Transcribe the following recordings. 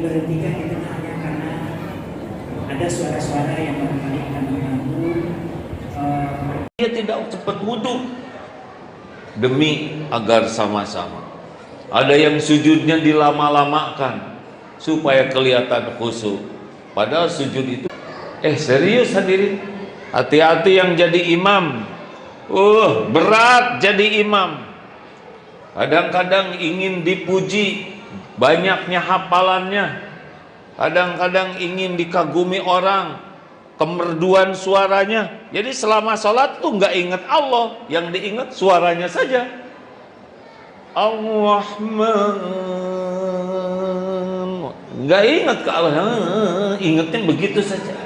diberhentikan itu hanya karena ada suara-suara yang barangkali akan mengganggu. Dia tidak cepat wudhu demi agar sama-sama. Ada yang sujudnya dilama-lamakan supaya kelihatan khusyuk. Padahal sujud itu serius hadirin. Hati-hati yang jadi imam. Berat jadi imam. Kadang-kadang ingin dipuji banyaknya hafalannya. Kadang-kadang ingin dikagumi orang, kemerduan suaranya. Jadi selama sholat tuh nggak ingat Allah, yang diingat suaranya saja. Ar-Rahman, nggak ingat ke Allah, ingatnya begitu saja.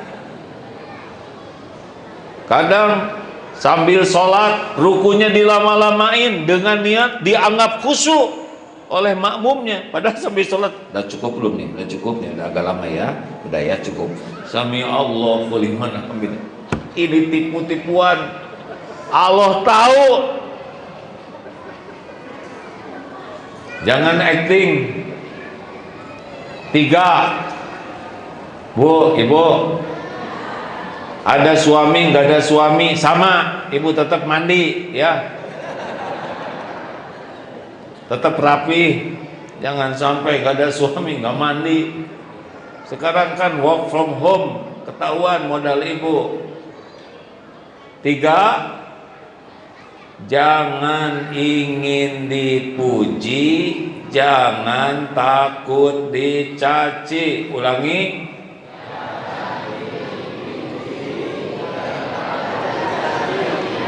Kadang sambil sholat rukunya dilama-lamain dengan niat dianggap khusyuk oleh makmumnya, padahal sambil sholat udah cukup belum nih, udah cukup nih, udah agak lama ya, udah ya cukup. Sami Allahu liman hamidah. Ini tipu-tipuan. Allah tahu. Jangan acting. 3. Bu, ibu, ada suami nggak ada suami sama, ibu tetap mandi ya, tetap rapi, jangan sampai nggak ada suami nggak mandi. Sekarang kan work from home, ketahuan modal ibu. 3. Jangan ingin dipuji, jangan takut dicaci. Ulangi.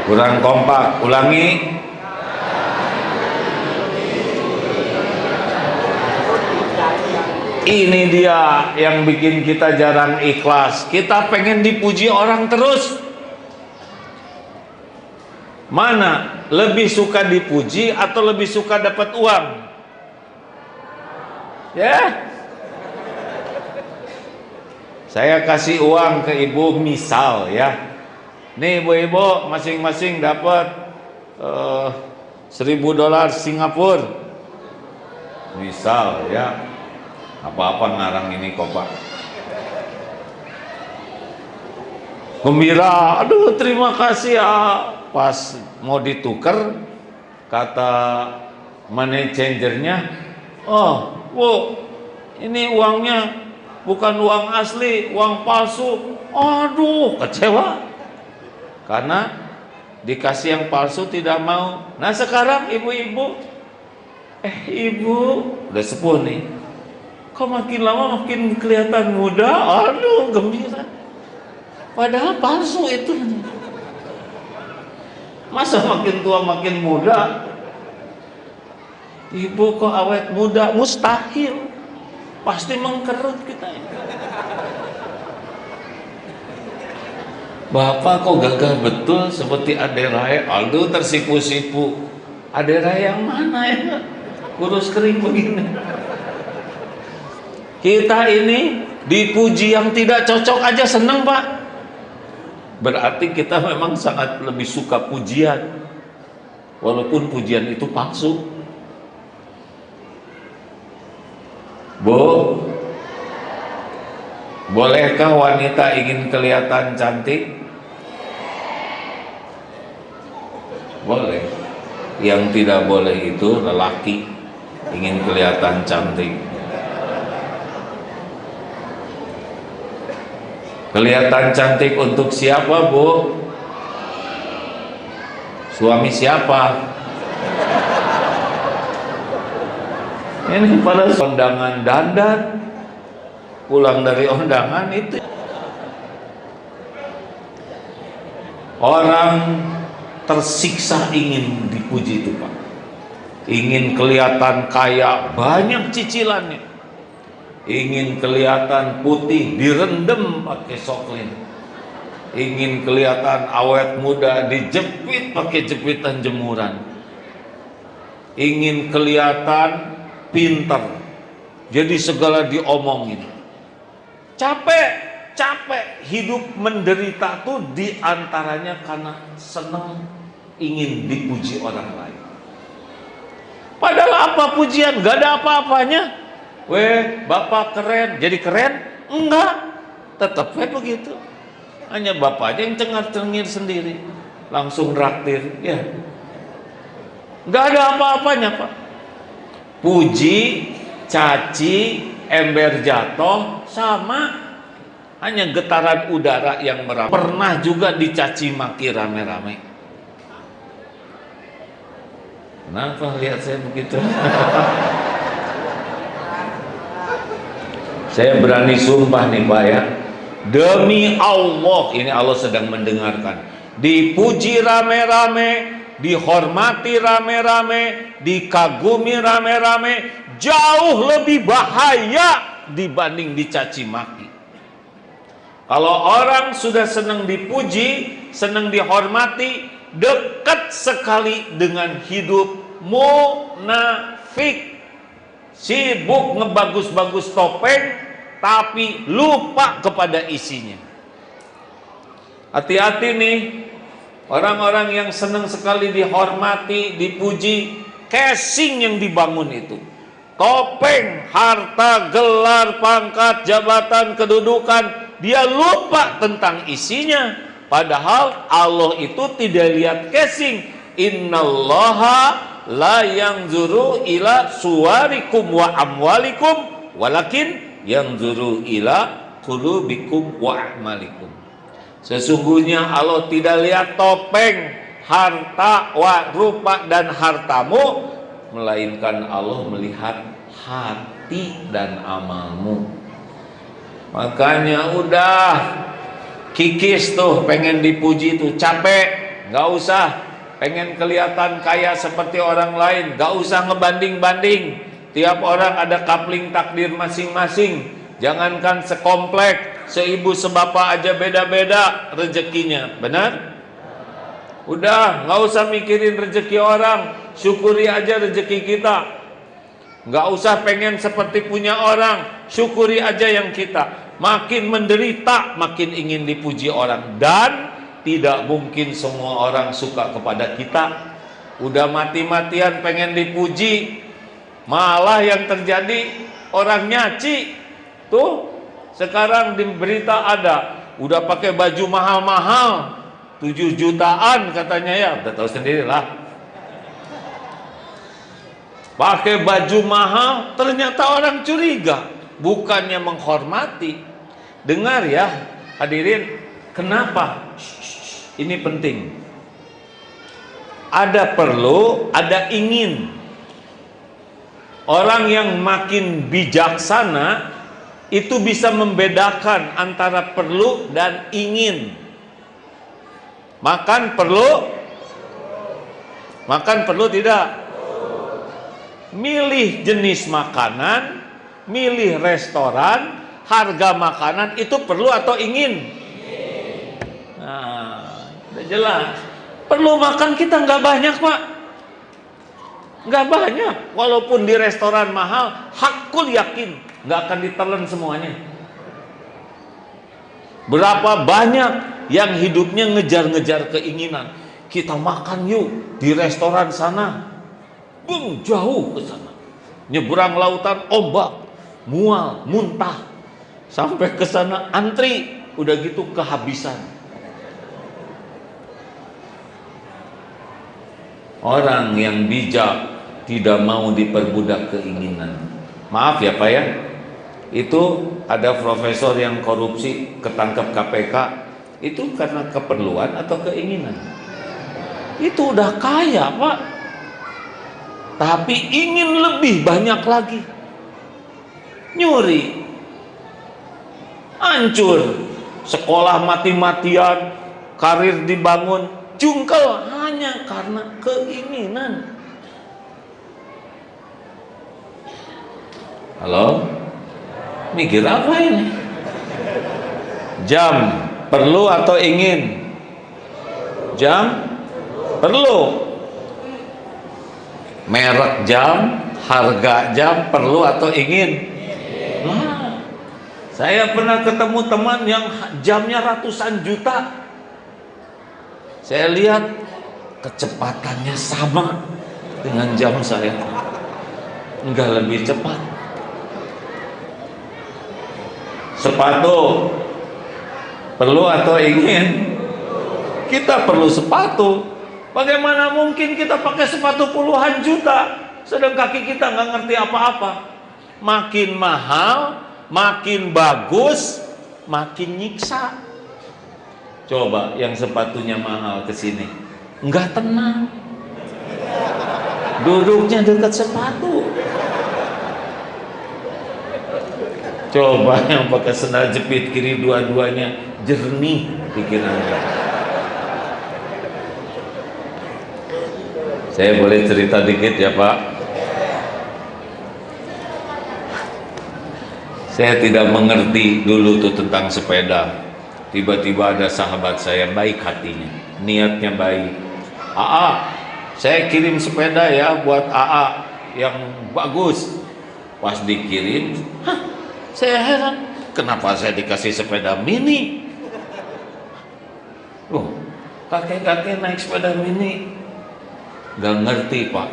Kurang kompak, ulangi. Ini dia yang bikin kita jarang ikhlas. Kita pengen dipuji orang terus. Mana lebih suka dipuji atau lebih suka dapat uang? Ya. Saya kasih uang ke ibu misal ya. Nih ibu-ibu masing-masing dapat $1.000 Singapura. Misal ya. Apa-apa ngarang ini kok Pak. gembira, aduh terima kasih ya. Pas mau ditukar, kata money changernya, oh bu, ini uangnya bukan uang asli, uang palsu. Aduh, kecewa karena dikasih yang palsu tidak mau. Nah sekarang ibu-ibu, ibu udah sepuh nih, kok makin lama makin kelihatan muda. Aduh, gembira, padahal palsu itu. Masa makin tua makin muda? Ibu kok awet muda? Mustahil, pasti mengkerut kita ini. Bapak kok gagah betul seperti Ade Rai. Aldo tersipu-sipu. Ade Rai yang mana ya? Kurus kering begini. Kita ini dipuji yang tidak cocok aja seneng, Pak. Berarti kita memang sangat lebih suka pujian, walaupun pujian itu palsu. Bu, bolehkah wanita ingin kelihatan cantik? Boleh. Yang tidak boleh itu lelaki ingin kelihatan cantik. Kelihatan cantik untuk siapa, Bu? Suami siapa? Ini pada undangan dandan, pulang dari undangan itu orang tersiksa ingin dipuji itu, Pak. Ingin kelihatan kaya, banyak cicilannya. Ingin kelihatan putih, direndam pakai soklin. Ingin kelihatan awet muda, dijepit pakai jepitan jemuran. Ingin kelihatan pintar, jadi segala diomongin. Capek hidup menderita tuh diantaranya karena senang ingin dipuji orang lain. Padahal apa pujian? Gak ada apa-apanya. Weh, bapak keren, jadi keren? Enggak, tetap begitu. Hanya bapak aja yang cengar-cengir sendiri, langsung raktir, ya. Gak ada apa-apanya, Pak. Puji, caci, ember jatuh, sama. Hanya getaran udara yang merambat. Pernah juga dicaci maki rame-rame. Kenapa lihat saya begitu? Saya berani sumpah nih, Pak, ya. Demi Allah, ini Allah sedang mendengarkan. Dipuji rame-rame, dihormati rame-rame, dikagumi rame-rame, jauh lebih bahaya dibanding dicaci maki. Kalau orang sudah senang dipuji, senang dihormati, dekat sekali dengan hidup munafik. Sibuk ngebagus-bagus topeng, tapi lupa kepada isinya. Hati-hati nih, orang-orang yang senang sekali dihormati, dipuji, casing yang dibangun itu. Topeng, harta, gelar, pangkat, jabatan, kedudukan, dia lupa tentang isinya. Padahal Allah itu tidak lihat casing. Innallaha la yanzuru ila suwarikum wa amwalikum walakin yanzuru ila qulubikum wa a'malikum. Sesungguhnya Allah tidak lihat topeng, harta, rupa dan hartamu, melainkan Allah melihat hati dan amalmu. Makanya udah kikis tuh pengen dipuji tuh, capek, nggak usah pengen kelihatan kaya seperti orang lain, gak usah ngebanding-banding. Tiap orang ada kapling takdir masing-masing. Jangankan sekomplek, seibu sebapak aja beda-beda rezekinya, benar? Udah, gak usah mikirin rezeki orang, syukuri aja rezeki kita. Gak usah pengen seperti punya orang, syukuri aja yang kita. Makin menderita, makin ingin dipuji orang. Dan tidak mungkin semua orang suka kepada kita. Udah mati-matian pengen dipuji, malah yang terjadi orang nyaci. Tuh sekarang di berita ada udah pakai baju mahal-mahal, 7 jutaan katanya ya, udah tahu sendirilah. Pakai baju mahal, ternyata orang curiga, bukannya menghormati. Dengar ya, hadirin, kenapa? Ini penting. Ada perlu, ada ingin. Orang yang makin bijaksana itu bisa membedakan antara perlu dan ingin. Makan perlu tidak? Milih jenis makanan, milih restoran, harga makanan itu perlu atau ingin? Nah, udah jelas. Perlu makan kita nggak banyak, Pak. Nggak banyak. Walaupun di restoran mahal, hakul yakin nggak akan ditelan semuanya. Berapa banyak yang hidupnya ngejar-ngejar keinginan. Kita makan yuk di restoran sana. Jauh ke sana, nyebrang lautan ombak, mual, muntah, sampai ke sana antri, udah gitu kehabisan. Orang yang bijak tidak mau diperbudak keinginan. Maaf ya Pak ya, itu ada profesor yang korupsi ketangkep KPK, itu karena keperluan atau keinginan? Itu udah kaya Pak, tapi ingin lebih banyak lagi, nyuri, hancur, sekolah mati-matian, karir dibangun, jungkel hanya karena keinginan. Halo? Mikir apa ini? Jam perlu atau ingin? Jam perlu. Merek jam, harga jam perlu atau ingin? Nah, saya pernah ketemu teman yang jamnya ratusan juta. Saya lihat kecepatannya sama dengan jam saya, enggak lebih cepat. Sepatu perlu atau ingin? Kita perlu sepatu. Bagaimana mungkin kita pakai sepatu puluhan juta, sedang kaki kita nggak ngerti apa-apa. Makin mahal, makin bagus, makin nyiksa. Coba yang sepatunya mahal kesini, nggak tenang, duduknya dekat sepatu. Coba yang pakai sendal jepit kiri dua-duanya jernih pikirannya. Saya boleh cerita dikit ya Pak? Saya tidak mengerti dulu tuh tentang sepeda. Tiba-tiba ada sahabat saya baik hatinya, niatnya baik. AA, saya kirim sepeda ya buat AA yang bagus. Pas dikirim, saya heran, kenapa saya dikasih sepeda mini? Loh, kakek-kakek naik sepeda mini. Gak ngerti Pak.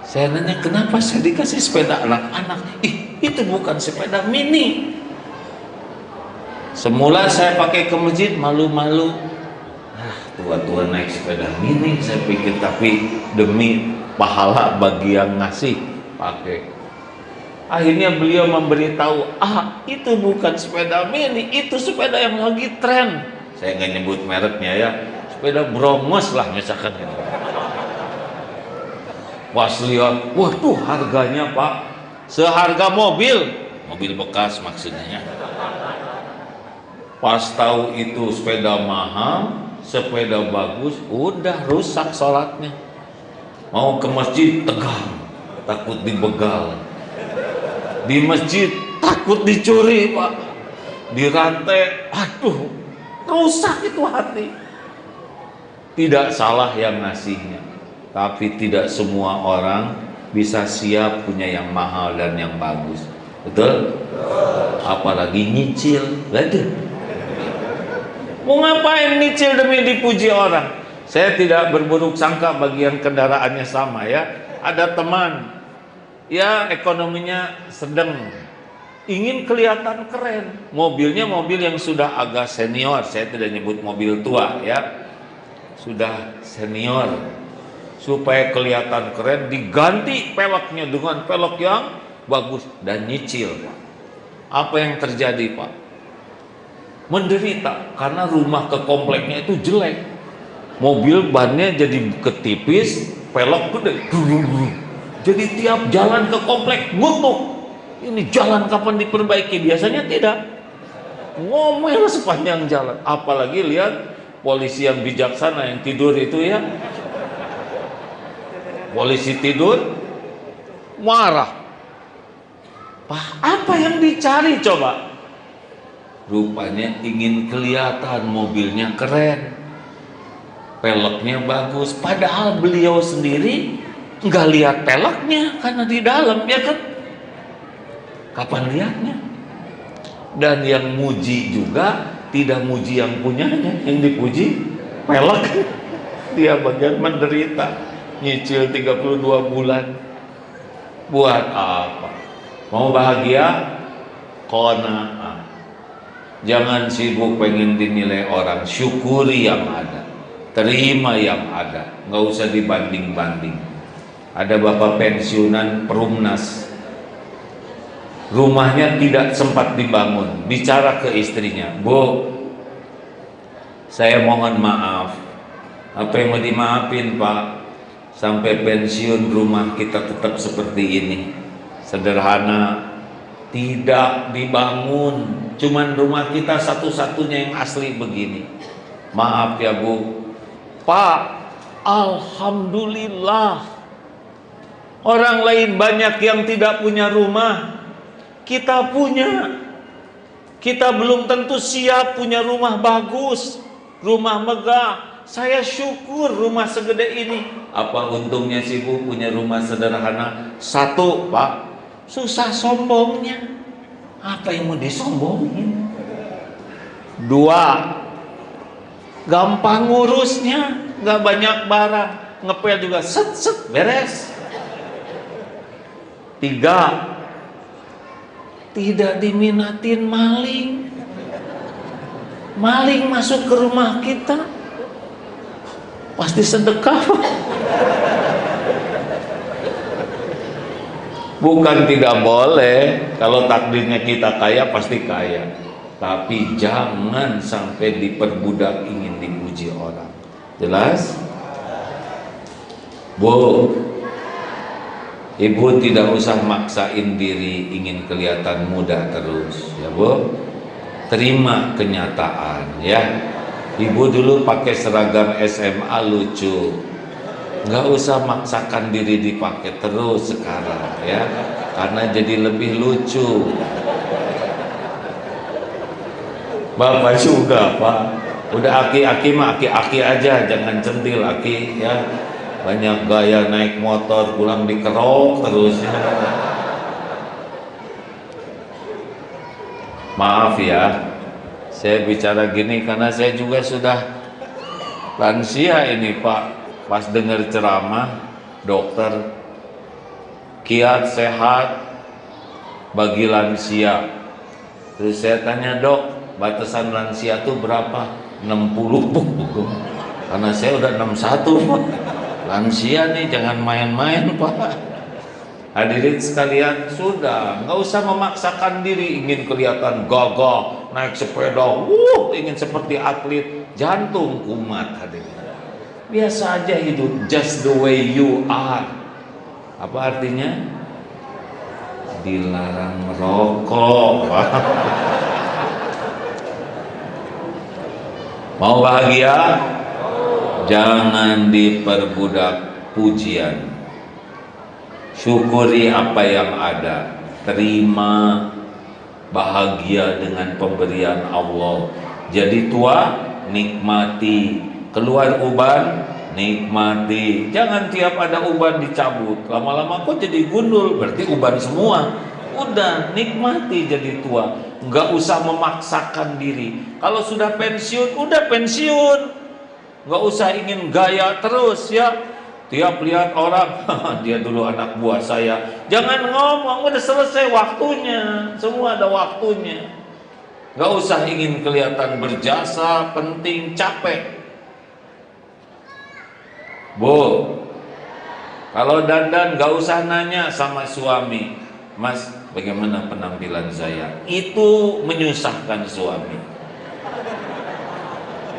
Saya nanya, kenapa saya dikasih sepeda anak-anak? Itu bukan sepeda mini. Semula saya pakai ke masjid malu-malu. Tua-tua naik sepeda mini, saya pikir, tapi demi pahala bagi yang ngasih pakai. Akhirnya beliau memberitahu, itu bukan sepeda mini, itu sepeda yang lagi tren. Saya nggak nyebut mereknya ya, sepeda Bromos lah misalkan gitu. Pas lihat, waduh harganya Pak, seharga mobil bekas maksudnya. Pas tahu itu sepeda mahal, sepeda bagus, udah rusak sholatnya. Mau ke masjid tegang, takut dibegal. Di masjid takut dicuri Pak, dirantai, aduh rusak itu hati. Tidak salah yang ngasihnya, tapi tidak semua orang bisa siap punya yang mahal dan yang bagus. Betul? Apalagi nyicil. Waduh, mau ngapain nyicil demi dipuji orang? Saya tidak berburuk sangka bagi yang kendaraannya sama ya. Ada teman, ya ekonominya sedang, ingin kelihatan keren. Mobilnya mobil yang sudah agak senior, saya tidak nyebut mobil tua ya, sudah senior. Supaya kelihatan keren diganti peleknya dengan pelek yang bagus dan nyicil. Apa yang terjadi Pak? Menderita karena rumah ke kompleknya itu jelek. Mobil bannya jadi ketipis, pelek gede. Jadi tiap jalan ke komplek ngutuk. Ini jalan kapan diperbaiki? Biasanya tidak. Ngomel sepanjang jalan. Apalagi lihat polisi yang bijaksana yang tidur itu ya. Polisi tidur marah. Pak, apa yang dicari coba? Rupanya ingin kelihatan mobilnya keren, peleknya bagus. Padahal beliau sendiri nggak lihat peleknya karena di dalam ya kan. Kapan lihatnya? Dan yang muji juga tidak muji yang punyanya, yang dipuji pelek. Dia bagian menderita, nyicil 32 bulan. Buat apa? Mau bahagia? Qanaah. Jangan sibuk pengen dinilai orang, syukuri yang ada, terima yang ada, nggak usah dibanding-banding. Ada bapak pensiunan Perumnas, rumahnya tidak sempat dibangun. Bicara ke istrinya, Bu, saya mohon maaf. Apa yang mau dimaafin Pak? Sampai pensiun rumah kita tetap seperti ini, sederhana, tidak dibangun. Cuman rumah kita satu-satunya yang asli begini. Maaf ya Bu. Pak, alhamdulillah, orang lain banyak yang tidak punya rumah, kita punya. Kita belum tentu siap punya rumah bagus, rumah megah. Saya syukur rumah segede ini. Apa untungnya sih Bu punya rumah sederhana? Satu Pak, susah sombongnya. Apa yang mau disombongin? Dua, gampang ngurusnya, nggak banyak barang, ngepel juga set beres. Tiga, tidak diminatin maling. Maling masuk ke rumah kita pasti sedekah. Bukan tidak boleh, kalau takdirnya kita kaya pasti kaya, tapi jangan sampai diperbudak ingin dipuji orang. Jelas? Bu, Ibu tidak usah maksain diri ingin kelihatan muda terus, ya Bu. Terima kenyataan ya. Ibu dulu pakai seragam SMA lucu, nggak usah maksakan diri dipakai terus sekarang ya, karena jadi lebih lucu. Bapak juga Pak, udah aki-aki mah aki-aki aja, jangan centil aki ya. Banyak gaya naik motor pulang dikerok terus ya. Maaf ya, saya bicara gini karena saya juga sudah lansia ini Pak. Pas dengar ceramah dokter, kiat sehat bagi lansia. Terus saya tanya, Dok, batasan lansia itu berapa? 60 Bu. Karena saya udah 61 Pak. Lansia nih jangan main-main Pak. Hadirin sekalian, sudah, nggak usah memaksakan diri ingin kelihatan gagah, naik sepeda, ingin seperti atlet, jantung kumat hadirin. Biasa aja hidup, just the way you are. Apa artinya? Dilarang merokok. Mau bahagia? Jangan diperbudak pujian. Syukuri apa yang ada. Terima, bahagia dengan pemberian Allah. Jadi tua, nikmati. Keluar uban, nikmati. Jangan tiap ada uban dicabut. Lama-lama kok jadi gundul, berarti uban semua. Udah, nikmati jadi tua. Nggak usah memaksakan diri. Kalau sudah pensiun, udah pensiun. Nggak usah ingin gaya terus ya. Tiap lihat orang, dia dulu anak buah saya. Jangan ngomong, udah selesai waktunya. Semua ada waktunya. Gak usah ingin kelihatan berjasa, penting, capek. Bu, kalau dandan gak usah nanya sama suami, Mas, bagaimana penampilan saya? Itu menyusahkan suami.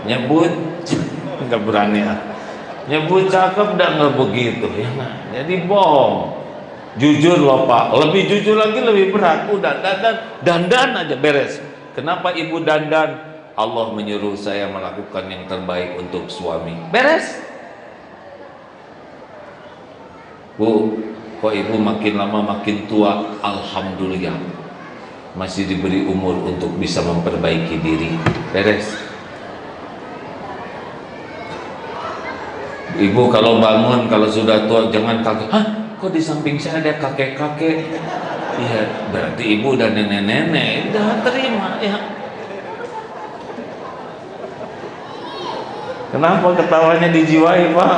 Nyebut, gak berani ya. Nyebut cakep nggak begitu ya. Jadi bohong. Jujur loh Pak, lebih jujur lagi lebih berat. Udah dandan aja beres. Kenapa ibu dandan? Allah menyuruh saya melakukan yang terbaik untuk suami. Beres. Bu, kok ibu makin lama makin tua? Alhamdulillah, masih diberi umur untuk bisa memperbaiki diri. Beres. Ibu kalau bangun, kalau sudah tua jangan kaget. Hah? Kok di samping saya ada kakek-kakek? Iya, berarti ibu dan nenek-nenek. Udah terima ya. Kenapa ketawanya dijiwai Pak?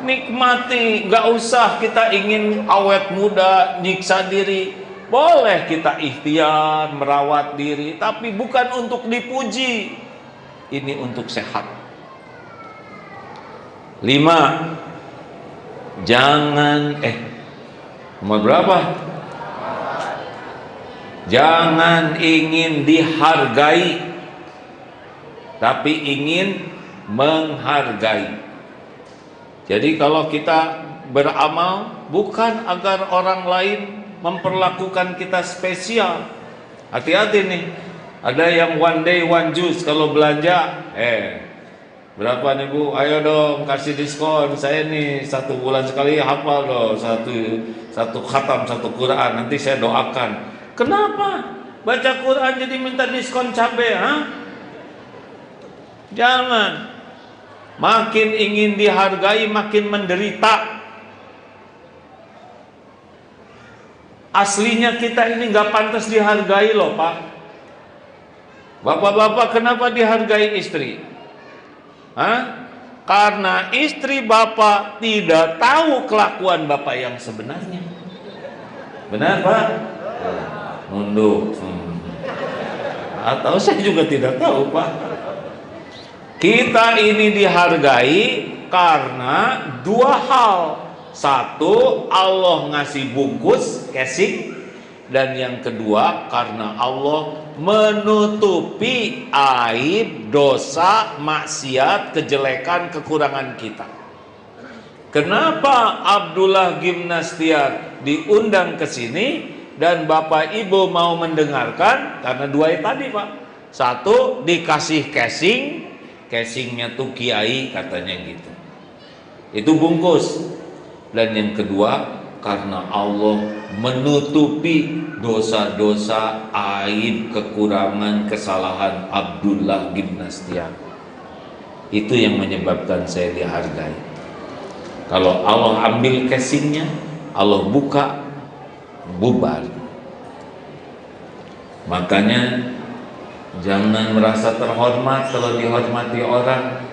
Nikmati, nggak usah kita ingin awet muda, nyiksa diri. Boleh kita ikhtiar merawat diri, tapi bukan untuk dipuji. Ini untuk sehat. 5. Jangan nomor berapa? Jangan ingin dihargai, tapi ingin menghargai. Jadi kalau kita beramal bukan agar orang lain memperlakukan kita spesial. Hati-hati nih. Ada yang one day one juice kalau belanja, berapa nih Bu? Ayo dong kasih diskon. Saya nih 1 bulan sekali hafal dong satu khatam satu Quran. Nanti saya doakan. Kenapa? Baca Quran jadi minta diskon cabai? Jangan. Makin ingin dihargai makin menderita. Aslinya kita ini nggak pantas dihargai loh Pak. Bapak-bapak kenapa dihargai istri? Karena istri bapak tidak tahu kelakuan bapak yang sebenarnya. Benar Pak? Nunduk. Atau saya juga tidak tahu Pak. Kita ini dihargai karena 2 hal. 1, Allah ngasih bungkus casing, dan yang kedua karena Allah menutupi aib, dosa, maksiat, kejelekan, kekurangan kita. Kenapa Abdullah Gimnastiar diundang ke sini dan Bapak Ibu mau mendengarkan? Karena 2 tadi Pak. 1, dikasih casing, casingnya tuh kiai katanya gitu. Itu bungkus. Dan yang kedua karena Allah menutupi dosa-dosa, aib, kekurangan, kesalahan Abdullah Gimnastiar. Itu yang menyebabkan saya dihargai. Kalau Allah ambil casingnya, Allah buka, bubar. Makanya jangan merasa terhormat kalau dihormati orang.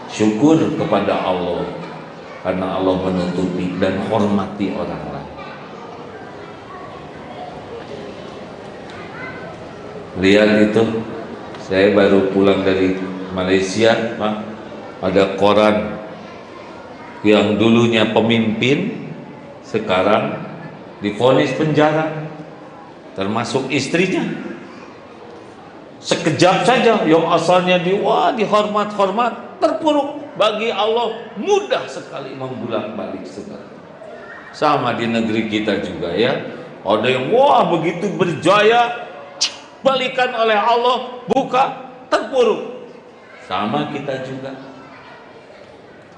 Syukur kepada Allah karena Allah menutupi dan hormati orang lain. Lihat itu, saya baru pulang dari Malaysia, Pak. Ada koran yang dulunya pemimpin sekarang divonis penjara, termasuk istrinya. Sekejap saja yang asalnya dihormat-hormat terpuruk. Bagi Allah mudah sekali membulak-balik segala. Sama di negeri kita juga ya. Ada yang begitu berjaya, balikan oleh Allah, buka, terpuruk. Sama kita juga.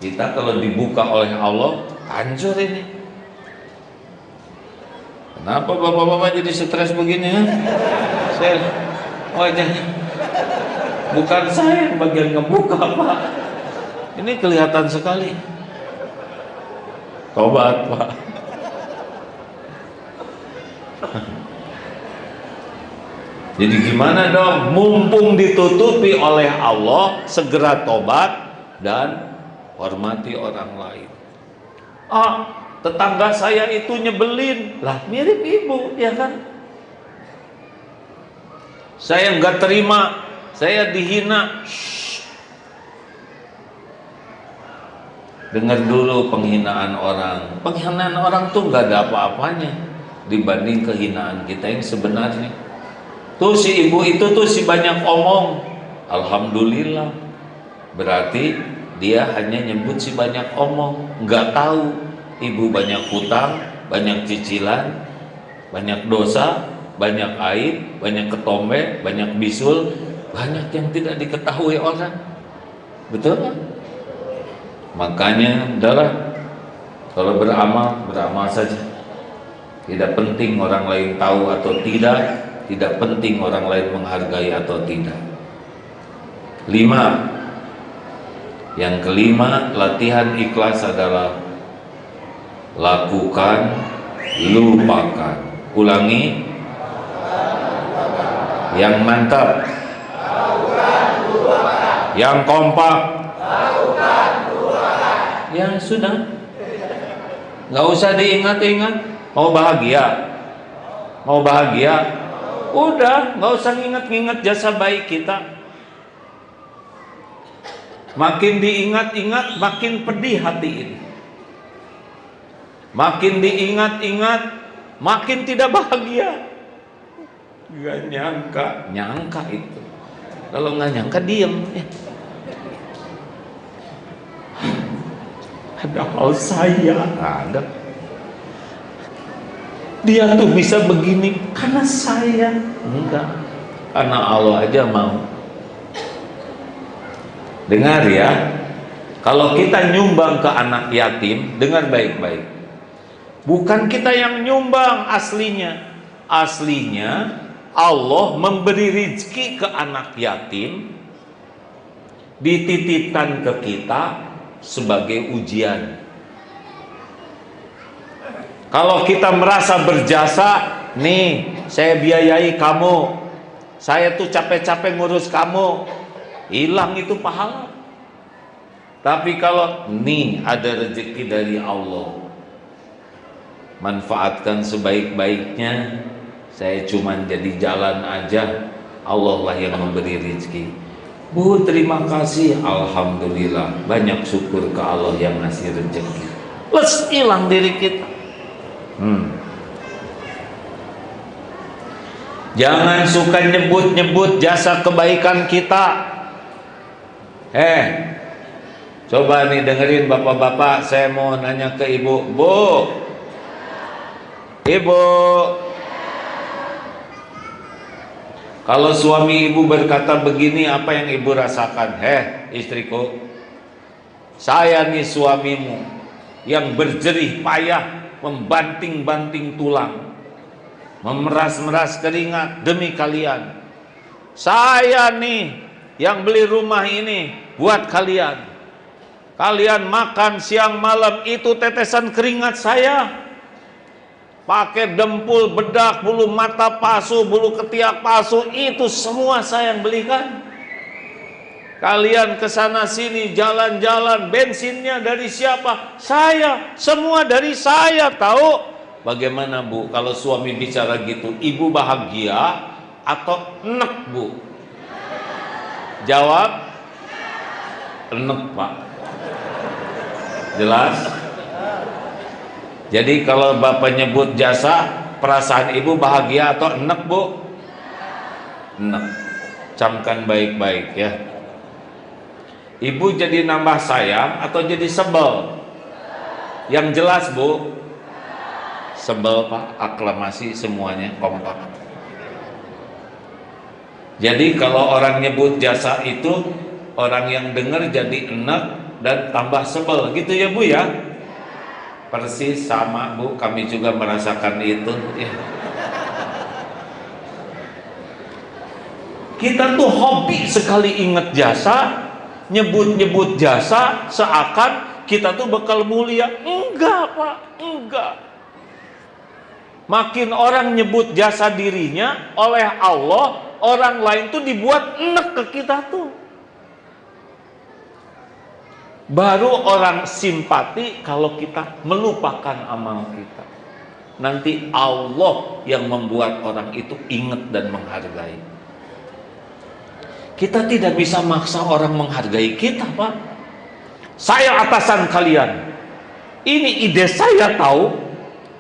Kita kalau dibuka oleh Allah, hancur ini. Kenapa bapak-bapak jadi stres begini ya? Saya wajahnya. Bukan saya yang bagian ngebuka Pak. Ini kelihatan sekali. Tobat Pak. Jadi gimana dong? Mumpung ditutupi oleh Allah, segera tobat dan hormati orang lain. Tetangga saya itu nyebelin, lah mirip ibu, ya kan? Saya nggak terima, saya dihina. Dengar dulu penghinaan orang. Penghinaan orang tuh nggak ada apa-apanya dibanding kehinaan kita yang sebenarnya. Tuh si ibu itu tuh si banyak omong. Alhamdulillah. Berarti dia hanya nyebut si banyak omong, nggak tahu ibu banyak hutang, banyak cicilan, banyak dosa, banyak aib, banyak ketombe, banyak bisul, banyak yang tidak diketahui orang. Betul kan? Makanya adalah kalau beramal saja. Tidak penting orang lain tahu atau tidak penting orang lain menghargai atau tidak. 5. Yang kelima, latihan ikhlas adalah lakukan, lupakan. Ulangi. Yang mantap, yang kompak, ya sudah, nggak usah diingat-ingat. Mau bahagia, udah nggak usah nginget-nginget jasa baik kita. Makin diingat-ingat, makin pedih hati ini. Makin diingat-ingat, makin tidak bahagia. Gak nyangka itu. Kalau nggak nyangka diem. Ada hal saya, ada. Dia tuh bisa begini karena saya, enggak. Karena Allah aja mau. Dengar ya, kalau kita nyumbang ke anak yatim, dengar baik-baik. Bukan kita yang nyumbang aslinya. Aslinya Allah memberi rezeki ke anak yatim, dititipkan ke kita sebagai ujian. Kalau kita merasa berjasa, nih saya biayai kamu, saya tuh capek-capek ngurus kamu, hilang itu pahala. Tapi kalau nih ada rezeki dari Allah, manfaatkan sebaik-baiknya. Saya cuman jadi jalan aja, Allah lah yang memberi rezeki. Bu, terima kasih, alhamdulillah, banyak syukur ke Allah yang ngasih rezeki. Les hilang diri kita. Jangan suka nyebut-nyebut jasa kebaikan kita. Coba nih dengerin bapak-bapak, saya mau nanya ke ibu. Bu, ibu, kalau suami ibu berkata begini, apa yang ibu rasakan? Istriku, saya nih suamimu yang berjerih payah, membanting-banting tulang, memeras-meras keringat demi kalian. Saya nih yang beli rumah ini buat kalian. Kalian makan siang malam itu tetesan keringat saya. Pakai dempul, bedak, bulu mata palsu, bulu ketiak palsu, itu semua saya yang belikan. Kalian kesana sini jalan-jalan, bensinnya dari siapa? Saya, semua dari saya. Tahu? Bagaimana Bu kalau suami bicara gitu? Ibu bahagia atau enek Bu? Jawab, enek Pak. Jelas? Jadi kalau bapak nyebut jasa, perasaan ibu bahagia atau enek Bu? Enek. Camkan baik-baik ya. Ibu jadi nambah sayang atau jadi sebel? Yang jelas Bu, sebel Pak. Aklamasi semuanya kompak. Jadi kalau orang nyebut jasa itu, orang yang dengar jadi enek dan tambah sebel, gitu ya Bu ya? Persis sama Bu, kami juga merasakan itu ya. Kita tuh hobi sekali ingat jasa, nyebut-nyebut jasa, seakan kita tuh bakal mulia. Enggak Pak, enggak. Makin orang nyebut jasa dirinya oleh Allah, orang lain tuh dibuat enek ke kita tuh. Baru orang simpati kalau kita melupakan amal kita. Nanti Allah yang membuat orang itu ingat dan menghargai. Kita tidak bisa maksa orang menghargai kita, Pak. Saya atasan kalian. Ini ide saya tahu.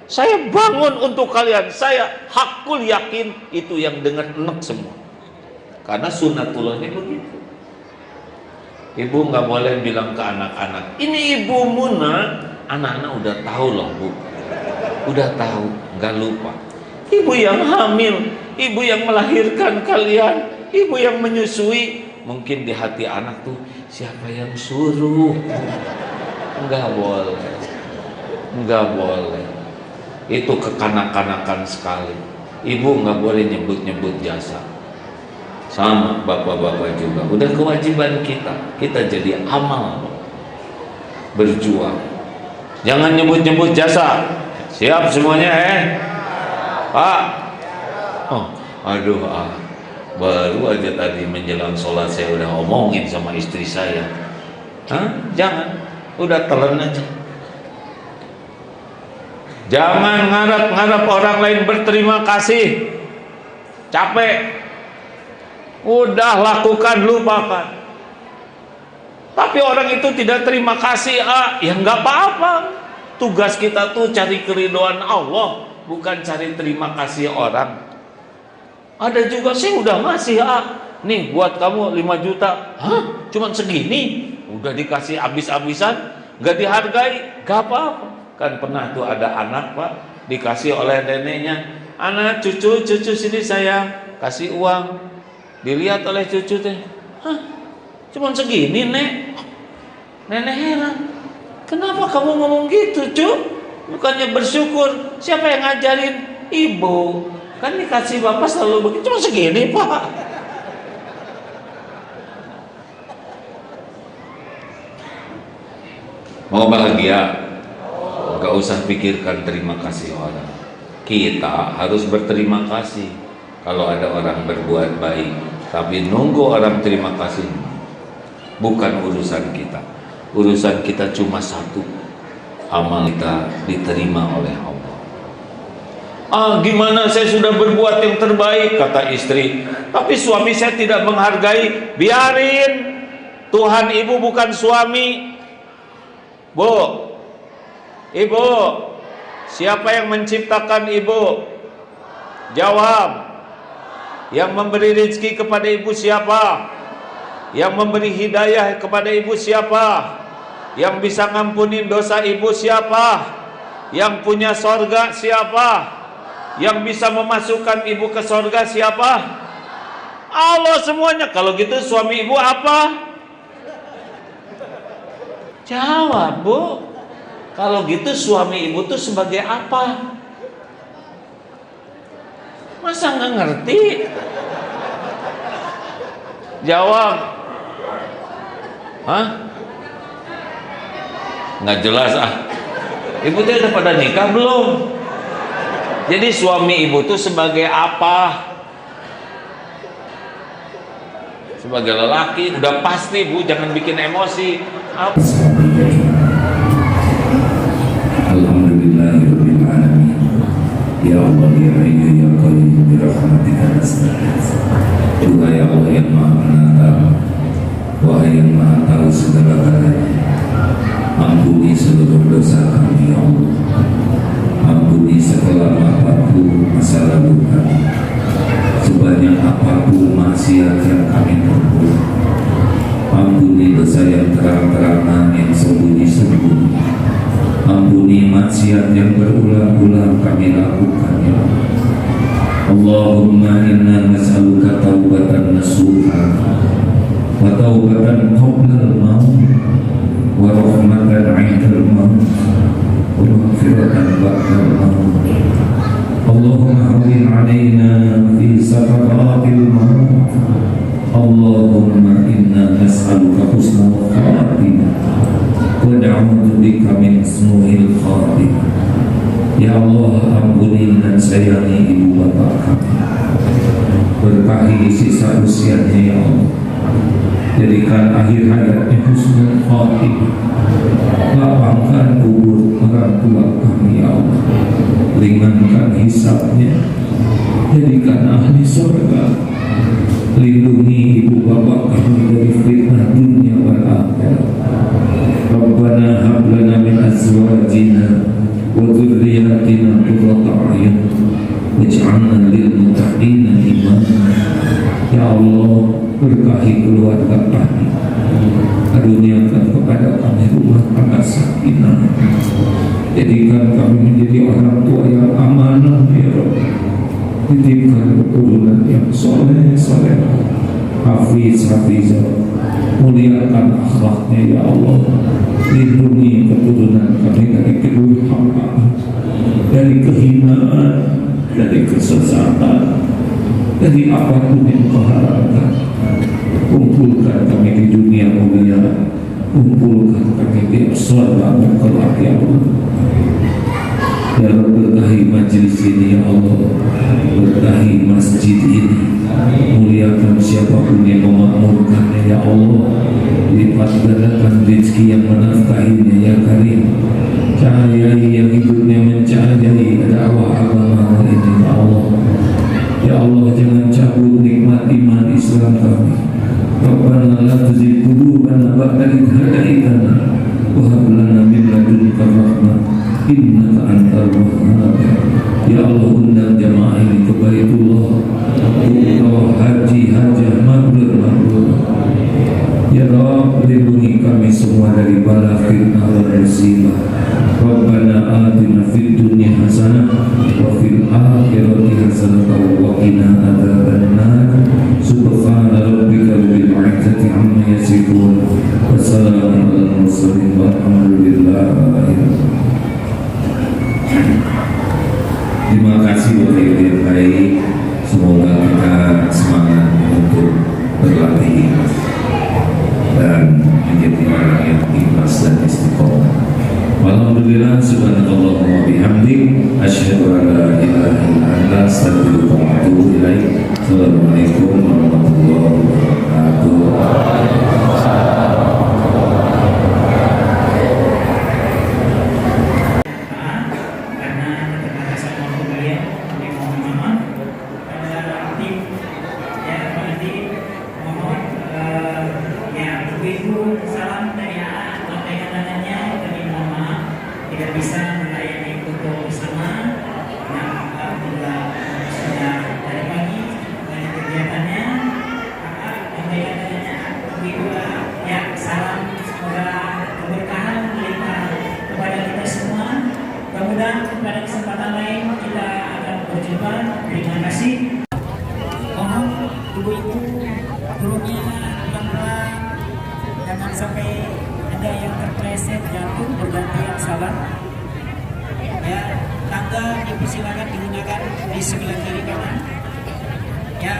Saya bangun untuk kalian. Saya hakul yakin itu yang dengar enak semua. Karena sunatullahnya begitu. Ibu nggak boleh bilang ke anak-anak, ini ibumu nak. Anak-anak udah tahu loh bu, udah tahu, nggak lupa. Ibu yang hamil, ibu yang melahirkan kalian, ibu yang menyusui. Mungkin di hati anak tuh, siapa yang suruh? Nggak boleh, nggak boleh. Itu kekanak-kanakan sekali. Ibu nggak boleh nyebut-nyebut jasa. Sama bapak-bapak juga, udah kewajiban kita jadi amal, berjuang. Jangan nyebut-nyebut jasa. Siap semuanya Pak? Oh, aduh baru aja tadi menjelang sholat saya udah ngomongin sama istri saya. Jangan, udah telan aja. Jangan ngarap-ngarap orang lain berterima kasih. Capek. Udah lakukan, lupakan. Tapi orang itu tidak terima kasih, ya nggak apa-apa. Tugas kita tuh cari keridhaan Allah, bukan cari terima kasih orang. Ada juga saya udah ngasih, nih buat kamu 5 juta. Cuman segini, udah dikasih habis-habisan, nggak dihargai, nggak apa-apa. Kan pernah tuh ada anak Pak, dikasih oleh neneknya, anak cucu sini sayang, kasih uang. Dilihat oleh cucu teh, cuman segini nek. Nenek heran, kenapa kamu ngomong gitu cu? Bukannya bersyukur. Siapa yang ngajarin? Ibu. Kan dikasih bapak selalu begitu, cuma segini Pak. Mau bahagia, gak usah pikirkan terima kasih orang. Kita harus berterima kasih kalau ada orang berbuat baik, tapi nunggu orang terima kasih bukan urusan kita. Urusan kita cuma satu, amal kita diterima oleh Allah. Gimana saya sudah berbuat yang terbaik, kata istri, tapi suami saya tidak menghargai. Biarin, Tuhan ibu bukan suami. Bu, ibu, siapa yang menciptakan ibu? Jawab. Yang memberi rezeki kepada ibu siapa? Yang memberi hidayah kepada ibu siapa? Yang bisa ngampunin dosa ibu siapa? Yang punya sorga siapa? Yang bisa memasukkan ibu ke sorga siapa? Allah semuanya. Kalau gitu suami ibu apa? Jawab bu. Kalau gitu suami ibu tuh sebagai apa? Masa nggak ngerti? Jawab. Nggak jelas Ibu tuh udah pada nikah belum? Jadi suami ibu tuh sebagai apa? Sebagai lelaki, udah pasti bu, jangan bikin emosi. Alhamdulillahirrahmanirrahim. Ya Allah ya Hayyu ya Qayyum bi rahmatika nastaghits. Ya Allah yang Maha Penatap, Wahai yang Maha Tahu segala galanya, ampuni seluruh dosa kami ya Allah. Ampuni setelah apapun masa lalu kami, sebanyak apapun maksiat yang kami perbuat. Ampuni dosa yang terang-terangan, yang sembunyi-sembunyi. Ampuni maksiat yang berulang-ulang kami lakukan ya Allah. Allahumma inna nas'aluka taubatan nasuha wa taubatan qabla al-maut wa rahmatan 'inda al-maut wa maghfiratan ba'da al-maut. Allahumma hawwin 'alaina fi sakaratil maut. Allahumma inna nas'aluka husnal khatimah wa na'udzu bika min su'il khatimah. Ya Allah, ampuni dan sayangi ibu bapak kami, berkahi sisa usianya ya Allah. jadikan akhir hayatnya husnul khotimah, lapangkan kubur orang tua kami ya Allah, ringankan hisabnya, jadikan ahli surga, lindungi ibu bapak kami dari fitnah dunia wal akhirah. Rabbana hab lana min azwajina wa dzurriyyatina qurrata a'yun waj'alna lil muttaqina imama. Ya Allah, berkahi keluarga kami, karuniakan kepada kami rumah tangga sakinah, jadikan kami menjadi orang tua yang amanah ya Rabb, titipkan keturunan yang soleh, hafiz, hafizah, muliakan akhlaknya ya Allah, lindungi keturunan kami dari kedurhakaan, dari kehinaan, dari kesesatan, dari apapun yang kau harapkan. Kumpulkan kami di dunia mulia, kumpulkan kami di surga kelak ya Allah. Ya Allah, berkahi majlis ini ya Allah, berkahi masjid ini, muliakan siapapun yang memakmurkannya ya Allah, lipat gandakan rezeki yang menafkahinya ya Karim, cahayai yang hidupnya mencahayai dakwah agama ini ya Allah. Ya Allah, jangan cabut nikmat iman Islam kami. Rabbana la tuzigh qulubana ba'da idh hadaitana wa hab lana min ladunka rahmah innaka antal wahhab. Ya Allah, undang jamaah ini ke Baitullah, umrah, haji, hajah, mabrur. Ya Rabb, lindungi kami semua dari bala fitnah dan musibah. Rabbana atina fid dunya hasanah wa fil akhirati hasanah wa qina adzabannar. Subhana rabbika rabbil izzati amma yasifun wa salamun alal mursalin walhamdulillahi. Terima kasih wakil yang baik. Semoga kita semangat untuk berlatih dan menjadi orang yang ikhlas dan istiqomah. Alhamdulillah, subhanallah wa bihamdik, asyhadu an la ilaha illa anta, astaghfiruka wa atubu ilaik. Assalamualaikum warahmatullahi wabarakatuh. Tidak bisa melayani foto bersama karena sudah dari pagi banyak kegiatannya. Ya, salam semoga keberkahan melimpah kepada kita semua. Mudah-mudahan pada kesempatan lain kita akan berjumpa. Terima kasih. Mohon ibu-ibu turunnya pelan-pelan, jangan sampai ada yang terpleset jatuh bergantian salam. Ya, tangga dipersilakan digunakan di sebelah kiri kanan. Ya,